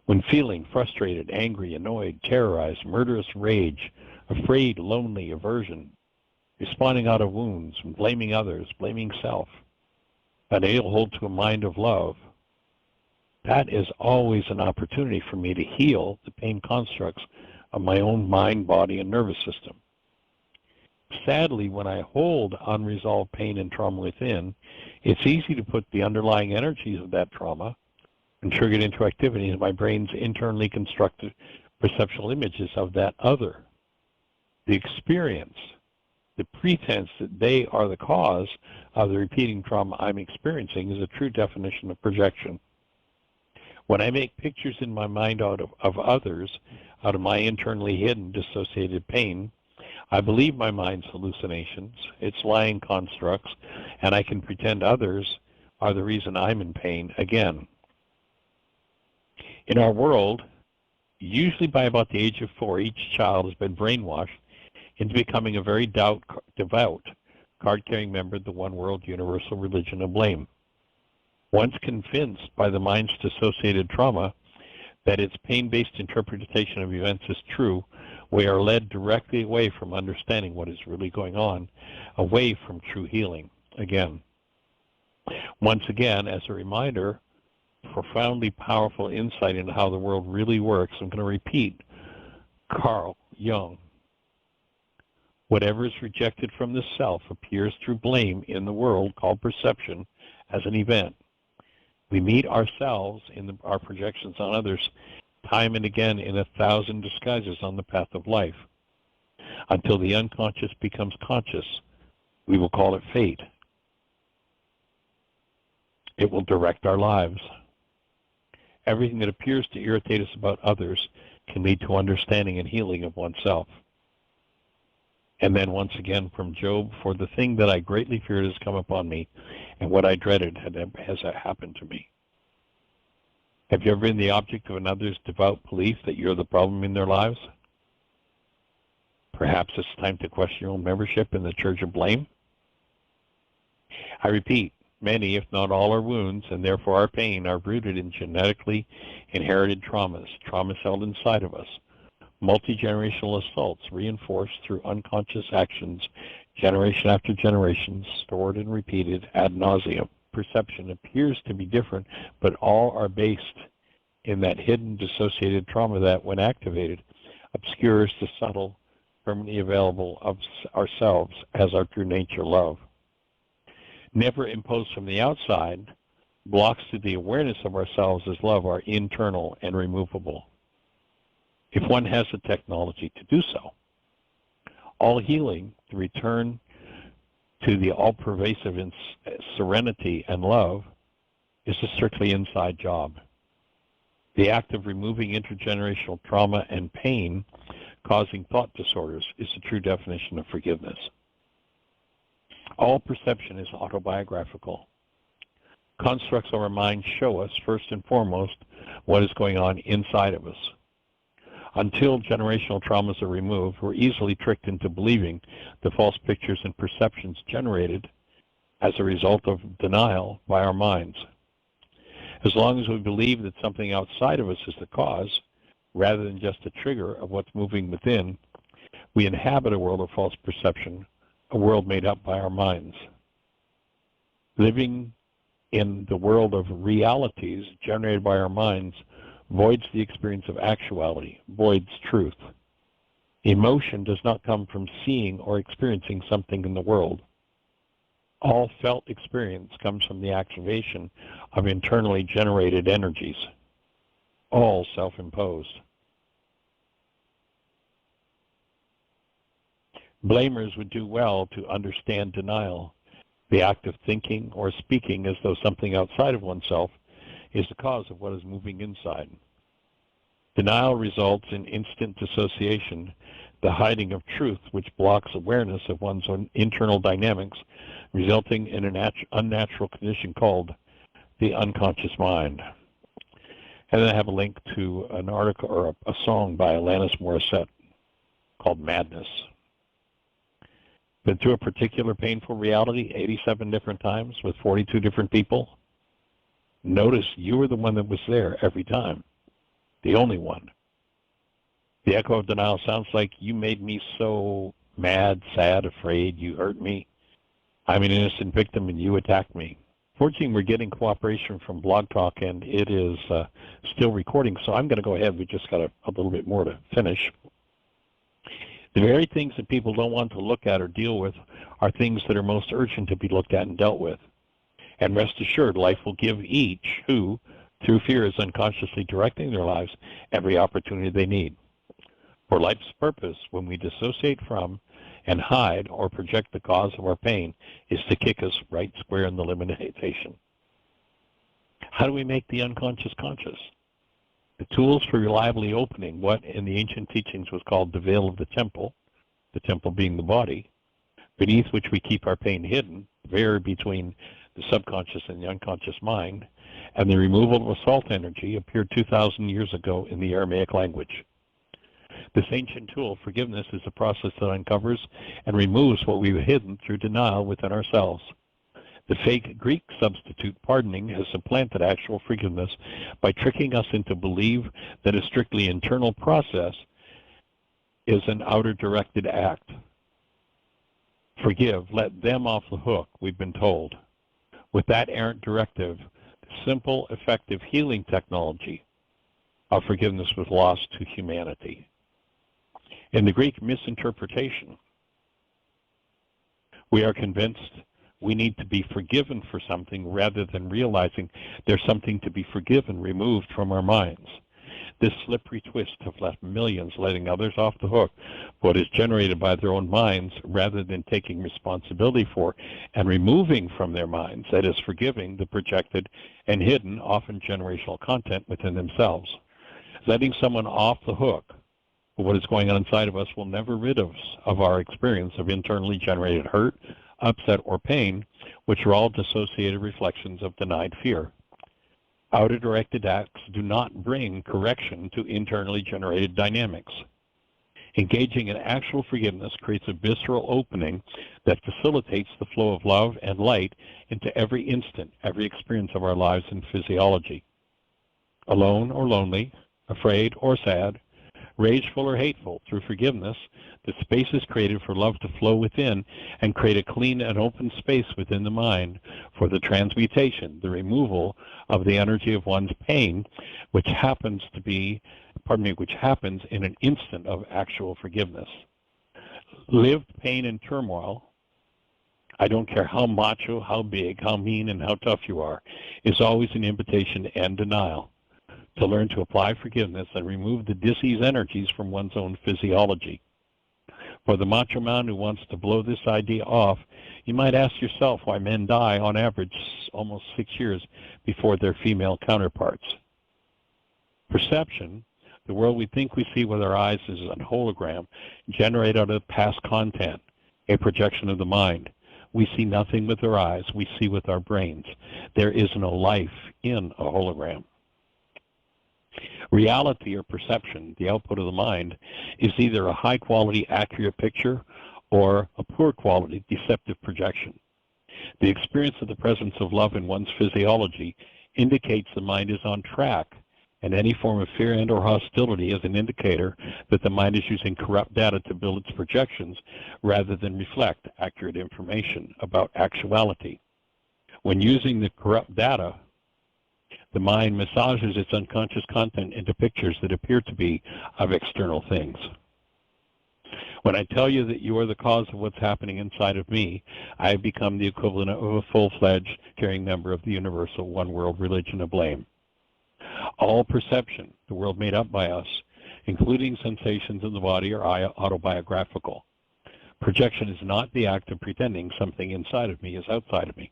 When feeling frustrated, angry, annoyed, terrorized, murderous rage, afraid, lonely, aversion, responding out of wounds, blaming others, blaming self, unable to hold to a mind of love, that is always an opportunity for me to heal the pain constructs of my own mind, body, and nervous system. Sadly, when I hold unresolved pain and trauma within, it's easy to put the underlying energies of that trauma and trigger it into activities in my brain's internally constructed perceptual images of that other. The experience, the pretense that they are the cause of the repeating trauma I'm experiencing is a true definition of projection. When I make pictures in my mind out of others, out of my internally hidden dissociated pain, I believe my mind's hallucinations, its lying constructs, and I can pretend others are the reason I'm in pain again. In our world, usually by about the age of 4, each child has been brainwashed into becoming a very devout, card-carrying member of the one world universal religion of blame. Once convinced by the mind's dissociated trauma that its pain-based interpretation of events is true, we are led directly away from understanding what is really going on, away from true healing again. Once again, as a reminder, profoundly powerful insight into how the world really works, I'm going to repeat Carl Jung. Whatever is rejected from the self appears through blame in the world called perception as an event. We meet ourselves in our projections on others time and again in 1,000 disguises on the path of life. Until the unconscious becomes conscious, we will call it fate. It will direct our lives. Everything that appears to irritate us about others can lead to understanding and healing of oneself. And then once again from Job, for the thing that I greatly feared has come upon me, and what I dreaded has happened to me. Have you ever been the object of another's devout belief that you're the problem in their lives? Perhaps it's time to question your own membership in the Church of Blame? I repeat, many, if not all, our wounds, and therefore our pain, are rooted in genetically inherited traumas held inside of us, multi-generational assaults reinforced through unconscious actions, generation after generation, stored and repeated ad nauseum. Perception appears to be different, but all are based in that hidden dissociated trauma that, when activated, obscures the subtle, permanently available of ourselves as our true nature love. Never imposed from the outside, blocks to the awareness of ourselves as love are internal and removable, if one has the technology to do so. All healing, the return to the all-pervasive serenity and love, is a strictly inside job. The act of removing intergenerational trauma and pain causing thought disorders is the true definition of forgiveness. All perception is autobiographical. Constructs of our mind show us, first and foremost, what is going on inside of us. Until generational traumas are removed, we're easily tricked into believing the false pictures and perceptions generated as a result of denial by our minds. As long as we believe that something outside of us is the cause, rather than just a trigger of what's moving within, we inhabit a world of false perception, a world made up by our minds. Living in the world of realities generated by our minds voids the experience of actuality, voids truth. Emotion does not come from seeing or experiencing something in the world. All felt experience comes from the activation of internally generated energies, all self-imposed. Blamers would do well to understand denial, the act of thinking or speaking as though something outside of oneself is the cause of what is moving inside. Denial results in instant dissociation, the hiding of truth which blocks awareness of one's own internal dynamics, resulting in an unnatural condition called the unconscious mind. And then I have a link to an article or a song by Alanis Morissette called Madness. Been through a particular painful reality 87 different times with 42 different people? Notice you were the one that was there every time, the only one. The echo of denial sounds like you made me so mad, sad, afraid, you hurt me. I'm an innocent victim and you attacked me. Fortunately, we're getting cooperation from Blog Talk and it is still recording, so I'm going to go ahead. We just got a little bit more to finish. The very things that people don't want to look at or deal with are things that are most urgent to be looked at and dealt with. And rest assured, life will give each who, through fear, is unconsciously directing their lives every opportunity they need. For life's purpose, when we dissociate from and hide or project the cause of our pain, is to kick us right square in the limitation. How do we make the unconscious conscious? The tools for reliably opening what in the ancient teachings was called the veil of the temple being the body, beneath which we keep our pain hidden, vary between the subconscious and the unconscious mind, and the removal of assault energy appeared 2,000 years ago in the Aramaic language. This ancient tool, forgiveness, is a process that uncovers and removes what we've hidden through denial within ourselves. The fake Greek substitute pardoning has supplanted actual forgiveness by tricking us into belief that a strictly internal process is an outer directed act. Forgive, let them off the hook, we've been told. With that errant directive, the simple, effective healing technology of forgiveness was lost to humanity. In the Greek misinterpretation, we are convinced we need to be forgiven for something rather than realizing there's something to be forgiven removed from our minds. This slippery twist has left millions letting others off the hook for what is generated by their own minds rather than taking responsibility for and removing from their minds, that is, forgiving the projected and hidden, often generational content within themselves. Letting someone off the hook for what is going on inside of us will never rid us of our experience of internally generated hurt, upset, or pain, which are all dissociated reflections of denied fear. Outer-directed acts do not bring correction to internally generated dynamics. Engaging in actual forgiveness creates a visceral opening that facilitates the flow of love and light into every instant, every experience of our lives and physiology. Alone or lonely, afraid or sad, rageful or hateful, through forgiveness, the space is created for love to flow within and create a clean and open space within the mind for the transmutation, the removal of the energy of one's pain, which happens in an instant of actual forgiveness. Lived pain and turmoil, I don't care how macho, how big, how mean, and how tough you are, is always an invitation to end denial, to learn to apply forgiveness and remove the disease energies from one's own physiology. For the macho man who wants to blow this idea off, you might ask yourself why men die on average almost 6 years before their female counterparts. Perception, the world we think we see with our eyes, is a hologram generated out of past content, a projection of the mind. We see nothing with our eyes, we see with our brains. There is no life in a hologram. Reality, or perception, the output of the mind, is either a high-quality, accurate picture or a poor-quality, deceptive projection. The experience of the presence of love in one's physiology indicates the mind is on track, and any form of fear and or hostility is an indicator that the mind is using corrupt data to build its projections rather than reflect accurate information about actuality. When using the corrupt data, the mind massages its unconscious content into pictures that appear to be of external things. When I tell you that you are the cause of what's happening inside of me, I have become the equivalent of a full-fledged, caring member of the universal one-world religion of blame. All perception, the world made up by us, including sensations in the body, are autobiographical. Projection is not the act of pretending something inside of me is outside of me.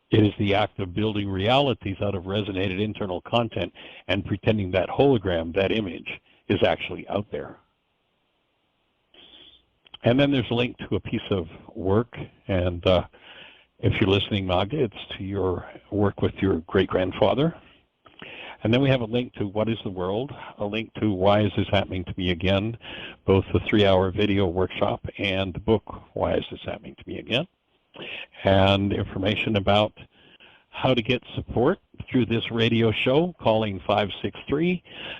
It is the act of building realities out of resonated internal content and pretending that hologram, that image, is actually out there. And then there's a link to a piece of work, and if you're listening, Magda, it's to your work with your great-grandfather. And then we have a link to What is the World, a link to Why is this happening to me again, both the 3-hour video workshop and the book, Why is this happening to me again, and information about how to get support through this radio show, calling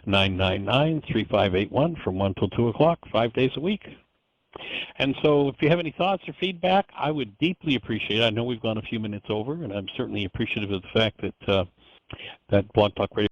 563-999-3581 from 1 till 2 o'clock, 5 days a week. And so if you have any thoughts or feedback, I would deeply appreciate it. I know we've gone a few minutes over, and I'm certainly appreciative of the fact that that Blog Talk Radio